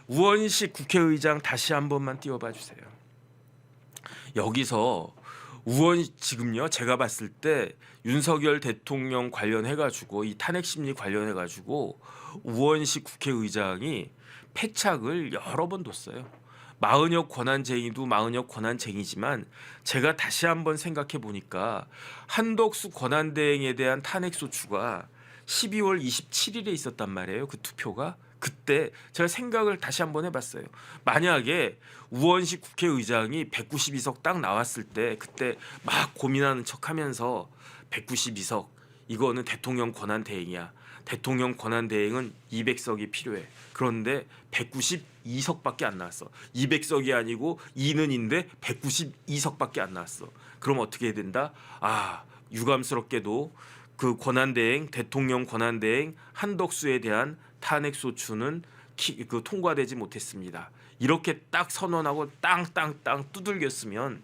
우원식 국회의장 다시 한 번만 띄워봐 주세요. 여기서 지금요 제가 봤을 때 윤석열 대통령 관련해 가지고 이 탄핵 심리 관련해 가지고 우원식 국회의장이 패착을 여러 번 뒀어요. 마은혁 권한쟁이도 마은혁 권한쟁이지만 제가 다시 한번 생각해 보니까 한덕수 권한대행에 대한 탄핵 소추가 12월 27일에 있었단 말이에요. 그 투표가. 그때 제가 생각을 다시 한번 해봤어요. 만약에 우원식 국회의장이 192석 딱 나왔을 때 그때 막 고민하는 척하면서 192석 이거는 대통령 권한 대행이야. 대통령 권한 대행은 200석이 필요해. 그런데 192석밖에 안 나왔어. 200석이 아니고 2는인데 192석밖에 안 나왔어. 그럼 어떻게 해야 된다? 유감스럽게도 그 권한대행 대통령 권한대행 한덕수에 대한 탄핵소추는 통과되지 못했습니다. 이렇게 딱 선언하고 땅땅땅 두들겼으면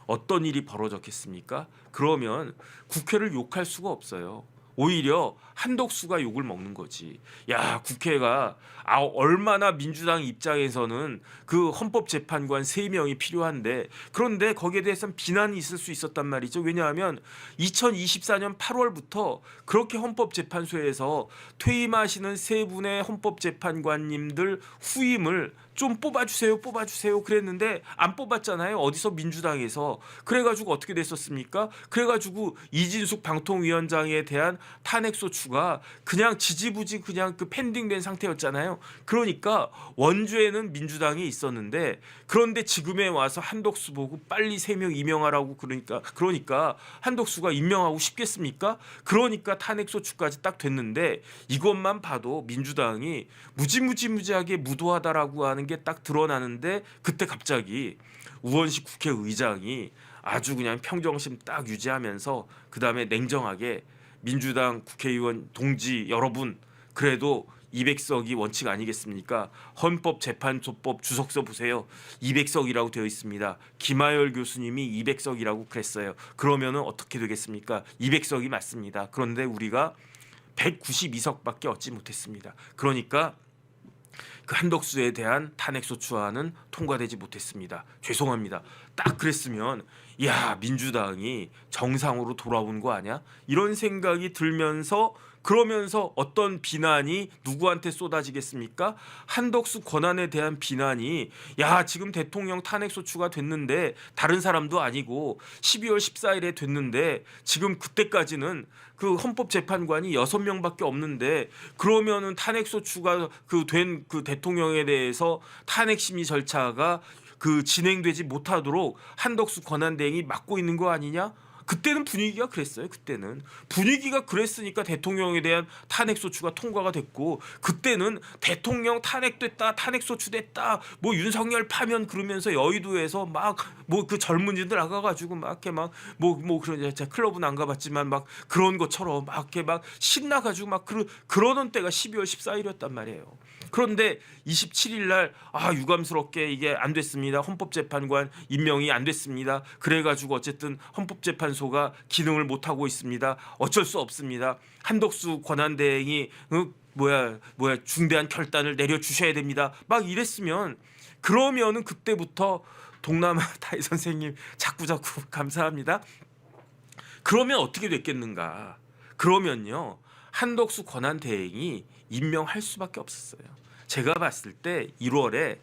어떤 일이 벌어졌겠습니까? 그러면 국회를 욕할 수가 없어요. 오히려 한덕수가 욕을 먹는 거지. 야, 국회가 얼마나 민주당 입장에서는 그 헌법재판관 3명이 필요한데 그런데 거기에 대해서는 비난이 있을 수 있었단 말이죠. 왜냐하면 2024년 8월부터 그렇게 헌법재판소에서 퇴임하시는 3분의 헌법재판관님들 후임을 좀 뽑아주세요 그랬는데 안 뽑았잖아요. 어디서? 민주당에서. 그래가지고 어떻게 됐었습니까? 그래가지고 이진숙 방통위원장에 대한 탄핵소추가 그냥 지지부지 그냥 그 펜딩된 상태였잖아요. 그러니까 원주에는 민주당이 있었는데 그런데 지금에 와서 한덕수 보고 빨리 3명 임명하라고 그러니까 한덕수가 임명하고 싶겠습니까? 그러니까 탄핵소추까지 딱 됐는데 이것만 봐도 민주당이 무지하게 무도하다라고 하는 게 딱 드러나는데 그때 갑자기 우원식 국회의장이 아주 그냥 평정심 딱 유지하면서 그다음에 냉정하게 민주당 국회의원 동지 여러분 그래도 200석이 원칙 아니겠습니까? 헌법재판소법 주석서 보세요. 200석이라고 되어 있습니다. 김하열 교수님이 200석이라고 그랬어요. 그러면은 어떻게 되겠습니까? 200석이 맞습니다. 그런데 우리가 192석밖에 얻지 못했습니다. 그러니까 그 한덕수에 대한 탄핵소추안은 통과되지 못했습니다. 죄송합니다. 딱 그랬으면 야 민주당이 정상으로 돌아온 거 아니야? 이런 생각이 들면서 그러면서 어떤 비난이 누구한테 쏟아지겠습니까? 한덕수 권한에 대한 비난이 야 지금 대통령 탄핵소추가 됐는데 다른 사람도 아니고 12월 14일에 됐는데 지금 그때까지는 그 헌법재판관이 6명밖에 없는데 그러면은 탄핵소추가 된 그 대통령에 대해서 탄핵심의 절차가 진행되지 못하도록 한덕수 권한대행이 막고 있는 거 아니냐? 그때는 분위기가 그랬어요. 그때는 분위기가 그랬으니까 대통령에 대한 탄핵소추가 통과가 됐고 그때는 대통령 탄핵됐다 탄핵소추됐다 뭐 윤석열 파면 그러면서 여의도에서 막 뭐 그 젊은이들 나가가지고 막 이렇게 막 뭐 그런 제가 클럽은 안 가봤지만 막 그런 것처럼 막 이렇게 막 신나가지고 막 그러던 때가 12월 14일이었단 말이에요. 그런데 27일 날 유감스럽게 이게 안 됐습니다. 헌법재판관 임명이 안 됐습니다. 그래가지고 어쨌든 헌법재판소가 기능을 못 하고 있습니다. 어쩔 수 없습니다. 한덕수 권한대행이 중대한 결단을 내려 주셔야 됩니다. 막 이랬으면 그러면은 그때부터 동남아 타이 선생님 자꾸 감사합니다. 그러면 어떻게 됐겠는가? 그러면요 한덕수 권한대행이 임명할 수밖에 없었어요. 제가 봤을 때 1월에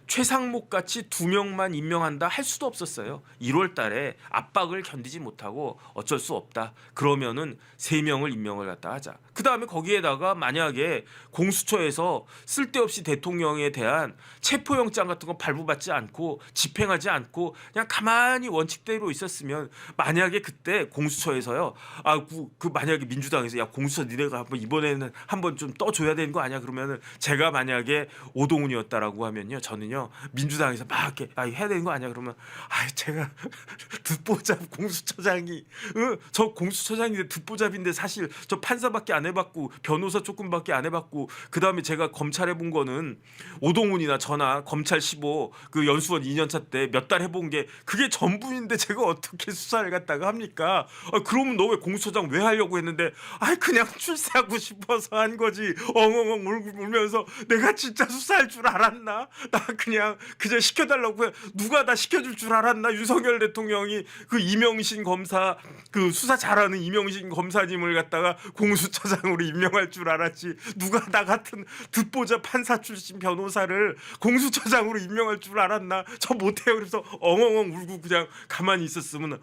최상목 같이 2명만 임명한다 할 수도 없었어요. 1월 달에 압박을 견디지 못하고 어쩔 수 없다. 그러면은 3명을 임명을 갖다 하자. 그다음에 거기에다가 만약에 공수처에서 쓸데없이 대통령에 대한 체포영장 같은 거 발부받지 않고 집행하지 않고 그냥 가만히 원칙대로 있었으면 만약에 그때 공수처에서요. 만약에 민주당에서 야 공수처 니네가 이번에는 한번 좀 떠줘야 되는 거 아니야? 그러면은 제가 만약에 오동훈이었다라고 하면요. 저는요. 있으면요 민주당에서 막 이렇게 해야 되는 거 아니야 그러면 제가 듣보잡 공수처장이 저 공수처장인데 듣보잡인데 사실 저 판사밖에 안 해봤고 변호사 조금밖에 안 해봤고 그 다음에 제가 검찰 해본 거는 오동훈이나 저나 검찰 15 그 연수원 2년차 때 몇 달 해본 게 그게 전부인데 제가 어떻게 수사를 갖다가 합니까? 그러면 너 왜 공수처장 왜 하려고 했는데 그냥 출세하고 싶어서 한 거지. 엉엉엉 울면서 내가 진짜 수사할 줄 알았나? 나 그냥 시켜달라고 해. 누가 다 시켜줄 줄 알았나? 윤석열 대통령이 그 이명신 검사 그 수사 잘하는 이명신 검사님을 갖다가 공수처장으로 임명할 줄 알았지. 누가 나 같은 듣보잡 판사 출신 변호사를 공수처장으로 임명할 줄 알았나? 저 못해요. 그래서 엉엉엉 울고 그냥 가만히 있었으면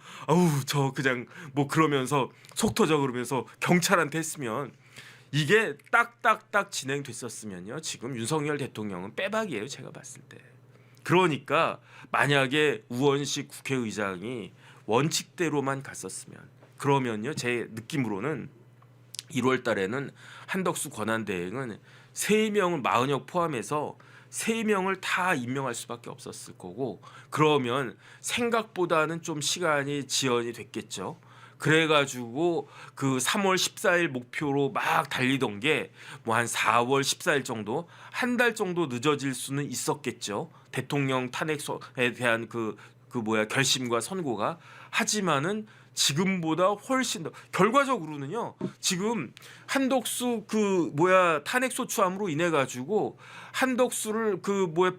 저 그냥 뭐 그러면서 속 터져 그러면서 경찰한테 했으면 이게 딱딱딱 진행됐었으면요 지금 윤석열 대통령은 빼박이에요 제가 봤을 때. 그러니까 만약에 우원식 국회의장이 원칙대로만 갔었으면 그러면요 제 느낌으로는 1월 달에는 한덕수 권한대행은 3명을 마은혁 포함해서 3명을 다 임명할 수밖에 없었을 거고 그러면 생각보다는 좀 시간이 지연이 됐겠죠. 그래가지고 그 3월 14일 목표로 막 달리던 게 뭐 한 4월 14일 정도 한 달 정도 늦어질 수는 있었겠죠. 대통령 탄핵에 대한 결심과 선고가 하지만은 지금보다 훨씬 더 결과적으로는요. 지금 한덕수 탄핵 소추함으로 인해 가지고 한덕수를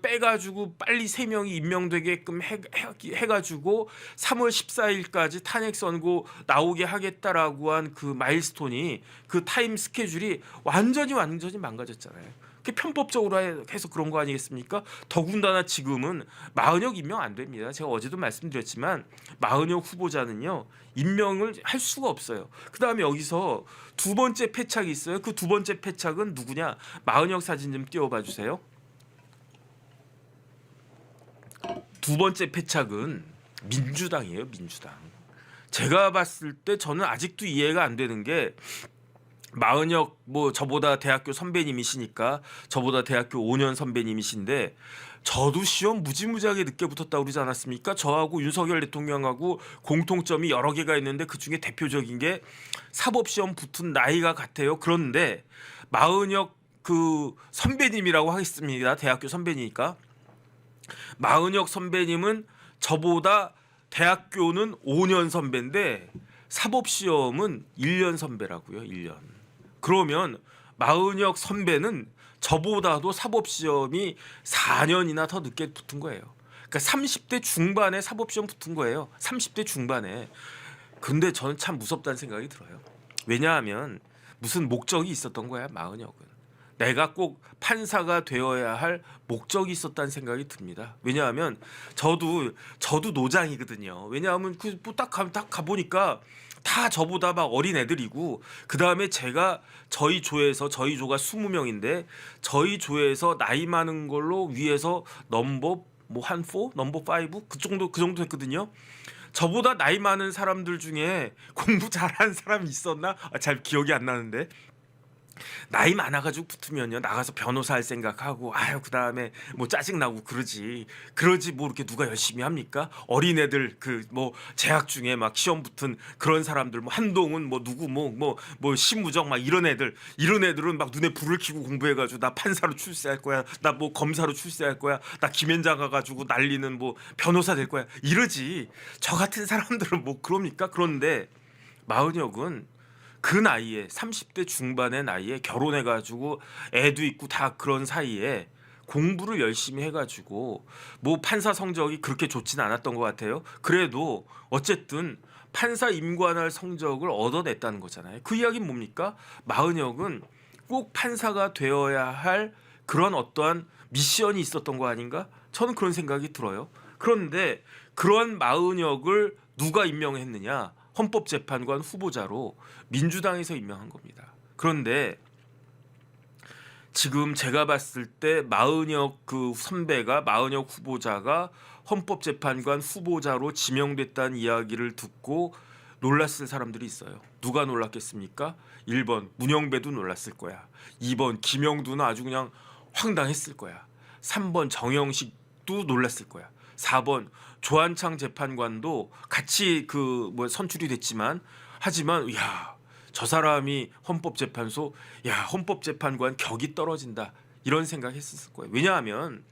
빼가지고 빨리 3명이 임명되게끔 해가지고 3월 14일까지 탄핵 선고 나오게 하겠다라고 한 그 마일스톤이 그 타임 스케줄이 완전히 망가졌잖아요. 그게 편법적으로 해서 그런 거 아니겠습니까? 더군다나 지금은 마은혁 임명 안 됩니다. 제가 어제도 말씀드렸지만 마은혁 후보자는요 임명을 할 수가 없어요. 그 다음에 여기서 두 번째 패착이 있어요. 그 두 번째 패착은 누구냐? 마은혁 사진 좀 띄워봐 주세요. 두 번째 패착은 민주당이에요. 민주당. 제가 봤을 때 저는 아직도 이해가 안 되는 게 마은혁 저보다 대학교 선배님이시니까 저보다 대학교 5년 선배님이신데 저도 시험 무지무지하게 늦게 붙었다고 그러지 않았습니까? 저하고 윤석열 대통령하고 공통점이 여러 개가 있는데 그중에 대표적인 게 사법시험 붙은 나이가 같아요. 그런데 마은혁 선배님이라고 하겠습니다. 대학교 선배니까 마은혁 선배님은 저보다 대학교는 5년 선배인데 사법시험은 1년 선배라고요. 1년. 그러면 마은혁 선배는 저보다도 사법시험이 4년이나 더 늦게 붙은 거예요. 그러니까 30대 중반에 사법시험 붙은 거예요. 30대 중반에. 근데 저는 참 무섭다는 생각이 들어요. 왜냐하면 무슨 목적이 있었던 거야 마은혁은. 내가 꼭 판사가 되어야 할 목적이 있었다는 생각이 듭니다. 왜냐하면 저도 노장이거든요. 왜냐하면 딱 가보니까 다 저보다 막 어린 애들이고 그 다음에 제가 저희 조가 20명인데 저희 조에서 나이 많은 걸로 위에서 넘버 5 그 정도 됐거든요. 저보다 나이 많은 사람들 중에 공부 잘하는 사람이 있었나? 잘 기억이 안 나는데. 나이 많아가지고 붙으면요 나가서 변호사 할 생각하고 그다음에 짜증나고 그러지 뭐 이렇게 누가 열심히 합니까? 어린애들 재학 중에 막 시험 붙은 그런 사람들 한동훈 누구 신무정 막 이런 애들은 막 눈에 불을 켜고 공부해가지고 나 판사로 출세할 거야 나 검사로 출세할 거야 나 김현장 가가지고 난리는 변호사 될 거야 이러지. 저 같은 사람들은 그럽니까? 그런데 마은혁은 그 나이에 30대 중반의 나이에 결혼해가지고 애도 있고 다 그런 사이에 공부를 열심히 해가지고 판사 성적이 그렇게 좋진 않았던 것 같아요. 그래도 어쨌든 판사 임관할 성적을 얻어냈다는 거잖아요. 그 이야기는 뭡니까? 마은혁은 꼭 판사가 되어야 할 그런 어떠한 미션이 있었던 거 아닌가? 저는 그런 생각이 들어요. 그런데 그런 마은혁을 누가 임명했느냐? 헌법재판관 후보자로 민주당에서 임명한 겁니다. 그런데 지금 제가 봤을 때 마은혁 마은혁 후보자가 헌법재판관 후보자로 지명됐다는 이야기를 듣고 놀랐을 사람들이 있어요. 누가 놀랐겠습니까? 1번 문영배도 놀랐을 거야. 2번 김영두는 아주 그냥 황당했을 거야. 3번 정영식 그것도 놀랐을 거야. 4번 조한창 재판관도 같이 그 뭐 선출이 됐지만 하지만 야, 저 사람이 헌법재판소 헌법재판관 격이 떨어진다 이런 생각했었을 거예요. 왜냐하면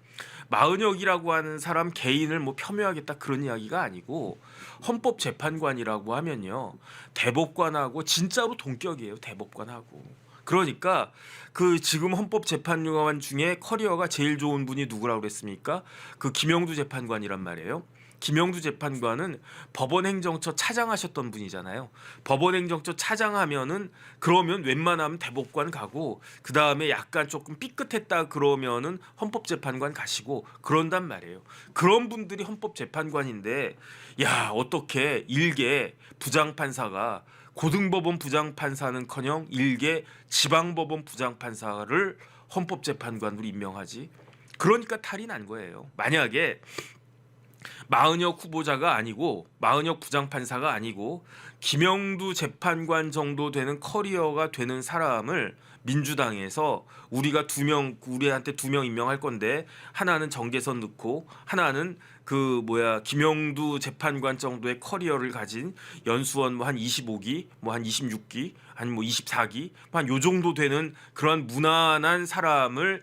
마은혁이라고 하는 사람 개인을 뭐 폄훼하겠다 그런 이야기가 아니고 헌법재판관이라고 하면요 대법관하고 진짜로 동격이에요. 대법관하고. 그러니까 그 지금 헌법재판관 중에 커리어가 제일 좋은 분이 누구라고 그랬습니까? 그 김영두 재판관이란 말이에요. 김영두 재판관은 법원행정처 차장하셨던 분이잖아요. 법원행정처 차장하면은 그러면 웬만하면 대법관 가고 그 다음에 약간 조금 삐끗했다 그러면은 헌법재판관 가시고 그런단 말이에요. 그런 분들이 헌법재판관인데 야 어떻게 일개 부장판사가 고등법원 부장판사는커녕 일개 지방법원 부장판사를 헌법재판관으로 임명하지? 그러니까 탈이 난 거예요. 만약에 마은혁 후보자가 아니고 마은혁 부장판사가 아니고 김영두 재판관 정도 되는 커리어가 되는 사람을 민주당에서 우리한테 2명 임명할 건데 하나는 정계선 넣고 하나는 김영두 재판관 정도의 커리어를 가진 연수원 뭐 한 25기 뭐 한 26기 아니 뭐 24기 한 요 정도 되는 그런 무난한 사람을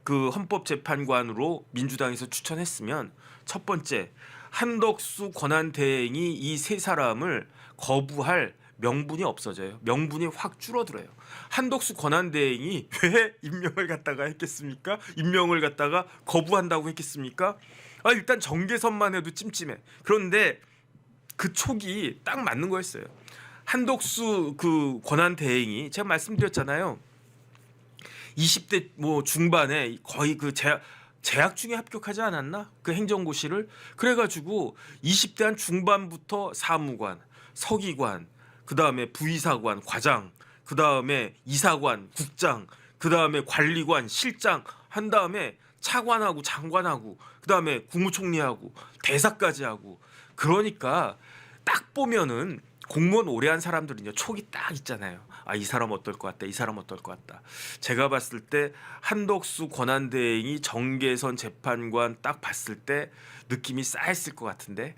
그 헌법재판관으로 민주당에서 추천했으면 첫 번째 한덕수 권한대행이 이 세 사람을 거부할 명분이 없어져요. 명분이 확 줄어들어요. 한덕수 권한대행이 왜 임명을 갖다가 했겠습니까? 임명을 갖다가 거부한다고 했겠습니까? 일단 정계선만 해도 찜찜해. 그런데 그 촉이 딱 맞는 거였어요. 한덕수 그 권한대행이 제가 말씀드렸잖아요. 20대 뭐 중반에 거의 그 재학 중에 합격하지 않았나? 그 행정고시를. 그래가지고 20대 한 중반부터 사무관, 서기관, 그 다음에 부이사관, 과장, 그 다음에 이사관, 국장, 그 다음에 관리관, 실장 한 다음에 차관하고 장관하고 그 다음에 국무총리하고 대사까지 하고. 그러니까 딱 보면은 공무원 오래 한 사람들은요 촉이 딱 있잖아요. 이 사람 어떨 것 같다. 이 사람 어떨 것 같다. 제가 봤을 때 한덕수 권한대행이 정계선 재판관 딱 봤을 때 느낌이 쌓였을 것 같은데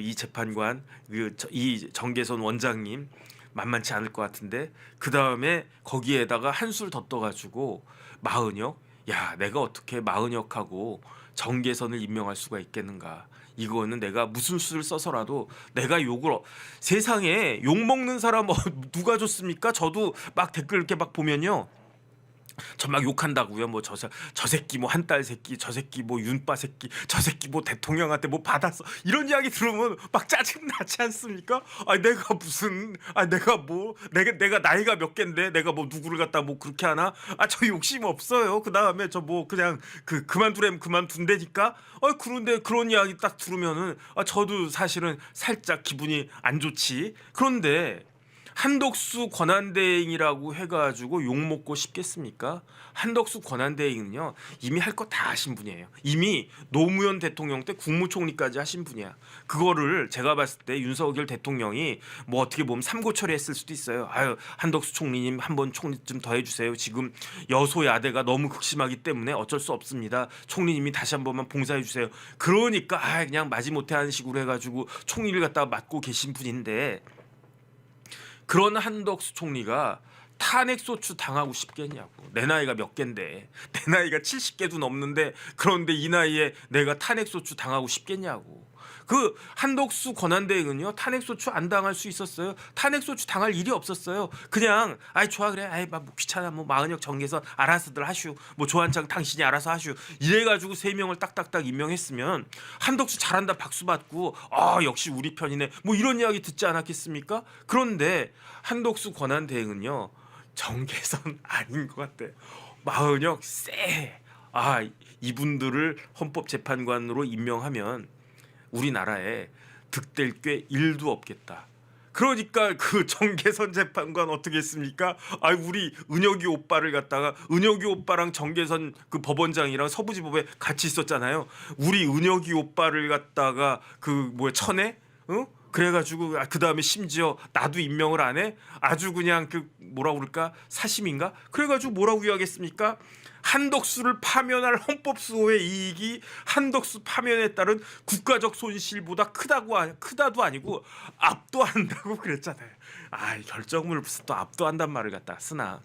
이 재판관 이 정계선 원장님 만만치 않을 것 같은데 그 다음에 거기에다가 한술 더 떠가지고 마은혁 내가 어떻게 마은혁하고 정계선을 임명할 수가 있겠는가. 이거는 내가 무슨 수를 써서라도 내가 세상에 욕 먹는 사람 누가 줬습니까? 저도 막 댓글 이렇게 막 보면요. 저 막 욕한다고요. 뭐 저 새끼 뭐 한 딸 새끼, 저 새끼 뭐 윤빠 새끼, 저 새끼 뭐 대통령한테 뭐 받았어. 이런 이야기 들으면 막 짜증 나지 않습니까? 내가 무슨 내가 나이가 몇 갠데 내가 뭐 누구를 갖다 뭐 그렇게 하나? 저 욕심 없어요. 그다음에 저 뭐 그냥 그만두려면 그만둔다니까. 그런데 그런 이야기 딱 들으면은 저도 사실은 살짝 기분이 안 좋지. 그런데 한덕수 권한대행이라고 해가지고 욕먹고 싶겠습니까? 한덕수 권한대행은요 이미 할 거 다 하신 분이에요. 이미 노무현 대통령 때 국무총리까지 하신 분이야. 그거를 제가 봤을 때 윤석열 대통령이 뭐 어떻게 보면 삼고 처리했을 수도 있어요. 한덕수 총리님 한번 총리 좀 더 해주세요. 지금 여소야대가 너무 극심하기 때문에 어쩔 수 없습니다. 총리님이 다시 한 번만 봉사해 주세요. 그러니까 그냥 마지못해 하는 식으로 해가지고 총리를 갖다가 맡고 계신 분인데 그런 한덕수 총리가 탄핵소추 당하고 싶겠냐고. 내 나이가 몇 갠데 내 나이가 70개도 넘는데 그런데 이 나이에 내가 탄핵소추 당하고 싶겠냐고. 그 한덕수 권한대행은요 탄핵소추 안 당할 수 있었어요. 탄핵소추 당할 일이 없었어요. 그냥 좋아 그래 뭐 귀찮아 뭐 마은혁 정계선 알아서들 하슈 뭐 조한창 당신이 알아서 하슈 이래가지고 3명을 딱딱딱 임명했으면 한덕수 잘한다 박수 받고 역시 우리 편이네 뭐 이런 이야기 듣지 않았겠습니까? 그런데 한덕수 권한대행은요 정계선 아닌 것 같아. 마은혁 쎄. 이분들을 헌법재판관으로 임명하면 우리나라에 득될 게 1도 없겠다. 그러니까 그 정계선 재판관 어떻게 했습니까? 우리 은혁이 오빠를 갖다가 은혁이 오빠랑 정계선 그 법원장이랑 서부지법에 같이 있었잖아요. 우리 은혁이 오빠를 갖다가 천에 그래가지고 그 다음에 심지어 나도 임명을 안 해? 아주 그냥 뭐라고 그럴까 사심인가? 그래가지고 뭐라고 이야기했습니까? 한덕수를 파면할 헌법수호의 이익이 한덕수 파면에 따른 국가적 손실보다 크다도 아니고 압도한다고 그랬잖아요. 아, 결정을 무슨 또 압도한단 말을 갖다 쓰나.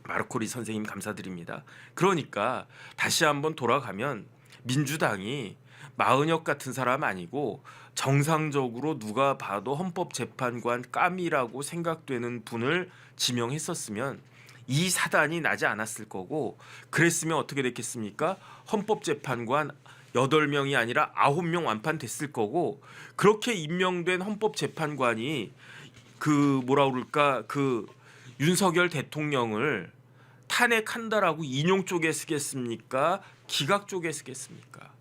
마르코리 선생님 감사드립니다. 그러니까 다시 한번 돌아가면 민주당이 마은혁 같은 사람 아니고 정상적으로 누가 봐도 헌법재판관 깜이라고 생각되는 분을 지명했었으면 이 사단이 나지 않았을 거고, 그랬으면 어떻게 됐겠습니까? 헌법재판관 8명이 아니라 9명 완판됐을 거고, 그렇게 임명된 헌법재판관이 그 뭐라 그럴까, 그 윤석열 대통령을 탄핵한다라고 인용 쪽에 쓰겠습니까? 기각 쪽에 쓰겠습니까?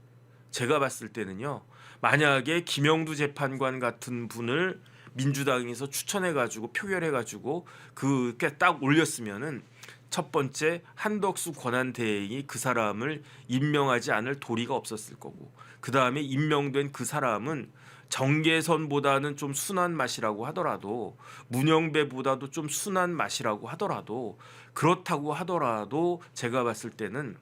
제가 봤을 때는요, 만약에 김영두 재판관 같은 분을 민주당에서 추천해가지고 표결해가지고 그게 딱 올렸으면은 첫 번째 한덕수 권한대행이 그 사람을 임명하지 않을 도리가 없었을 거고, 그 다음에 임명된 그 사람은 정계선보다는 좀 순한 맛이라고 하더라도, 문영배보다도 좀 순한 맛이라고 하더라도, 그렇다고 하더라도 제가 봤을 때는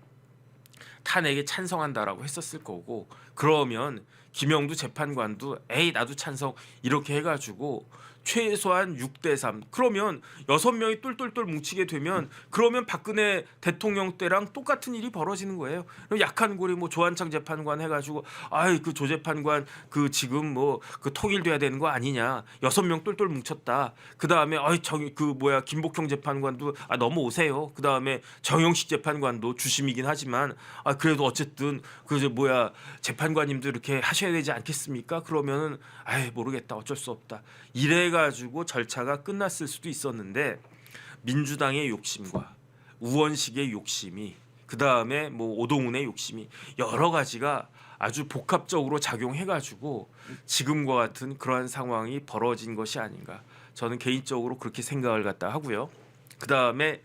탄핵에 찬성한다라고 했었을 거고, 그러면 김영두 재판관도 에이 나도 찬성 이렇게 해가지고 최소한 6대3, 그러면 6명이 똘똘똘 뭉치게 되면, 그러면 박근혜 대통령 때랑 똑같은 일이 벌어지는 거예요. 약한 고리 뭐 조한창 재판관 해가지고 아이 그 조 재판관 그 지금 뭐 그 통일돼야 되는 거 아니냐, 6명 똘똘 뭉쳤다. 그 다음에 아이 그 뭐야 김복형 재판관도 아 넘어오세요. 그 다음에 정영식 재판관도 주심이긴 하지만 아 그래도 어쨌든 그 뭐야 재판관님도 이렇게 하셔야 되지 않겠습니까? 그러면은 아이 모르겠다, 어쩔 수 없다, 이래 가지고 절차가 끝났을 수도 있었는데, 민주당의 욕심과 우원식의 욕심이, 그 다음에 뭐 오동훈의 욕심이, 여러 가지가 아주 복합적으로 작용해 가지고 지금과 같은 그러한 상황이 벌어진 것이 아닌가, 저는 개인적으로 그렇게 생각을 갖다 하고요. 그 다음에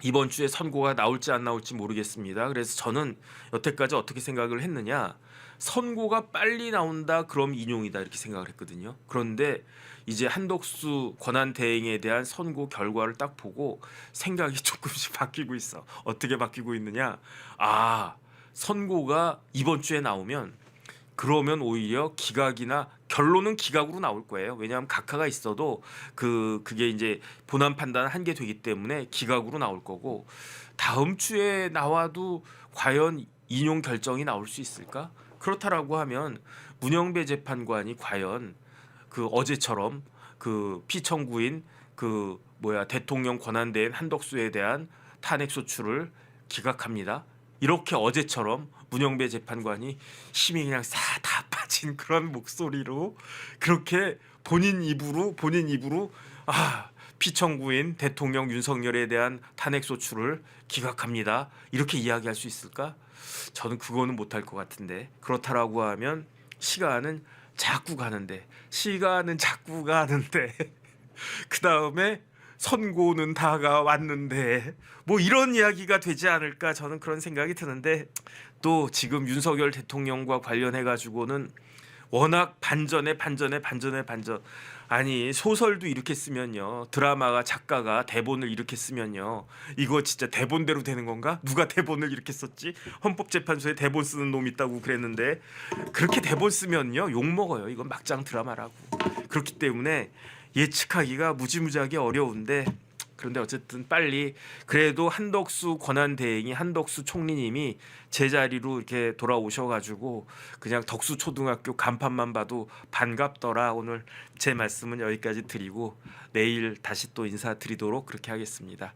이번 주에 선고가 나올지 안 나올지 모르겠습니다. 그래서 저는 여태까지 어떻게 생각을 했느냐, 선고가 빨리 나온다 그럼 인용이다 이렇게 생각을 했거든요. 그런데 이제 한덕수 권한대행에 대한 선고 결과를 딱 보고 생각이 조금씩 바뀌고 있어. 어떻게 바뀌고 있느냐, 아 선고가 이번 주에 나오면 그러면 오히려 기각이나, 결론은 기각으로 나올 거예요. 왜냐하면 각하가 있어도 그게 이제 본안 판단 한계 되기 때문에 기각으로 나올 거고, 다음 주에 나와도 과연 인용 결정이 나올 수 있을까? 그렇다라고 하면 문영배 재판관이 과연 그 어제처럼 그 피청구인 그 뭐야 대통령 권한대행 한덕수에 대한 탄핵 소추를 기각합니다, 이렇게 어제처럼 문영배 재판관이 힘이 그냥 다 빠진 그런 목소리로 그렇게 본인 입으로 아 피청구인 대통령 윤석열에 대한 탄핵 소추를 기각합니다 이렇게 이야기할 수 있을까? 저는 그거는 못할 것 같은데, 그렇다라고 하면 시간은 자꾸 가는데 그 다음에 선고는 다가왔는데 뭐 이런 이야기가 되지 않을까, 저는 그런 생각이 드는데, 또 지금 윤석열 대통령과 관련해 가지고는 워낙 반전, 아니 소설도 이렇게 쓰면요, 드라마가 작가가 대본을 이렇게 쓰면요, 이거 진짜 대본대로 되는 건가? 누가 대본을 이렇게 썼지? 헌법재판소에 대본 쓰는 놈 있다고 그랬는데, 그렇게 대본 쓰면요 욕 먹어요. 이건 막장 드라마라고. 그렇기 때문에 예측하기가 무지무지하게 어려운데, 그런데 어쨌든 빨리 그래도 한덕수 권한대행이, 한덕수 총리님이 제자리로 이렇게 돌아오셔가지고 그냥 덕수 초등학교 간판만 봐도 반갑더라. 오늘 제 말씀은 여기까지 드리고 내일 다시 또 인사드리도록 그렇게 하겠습니다.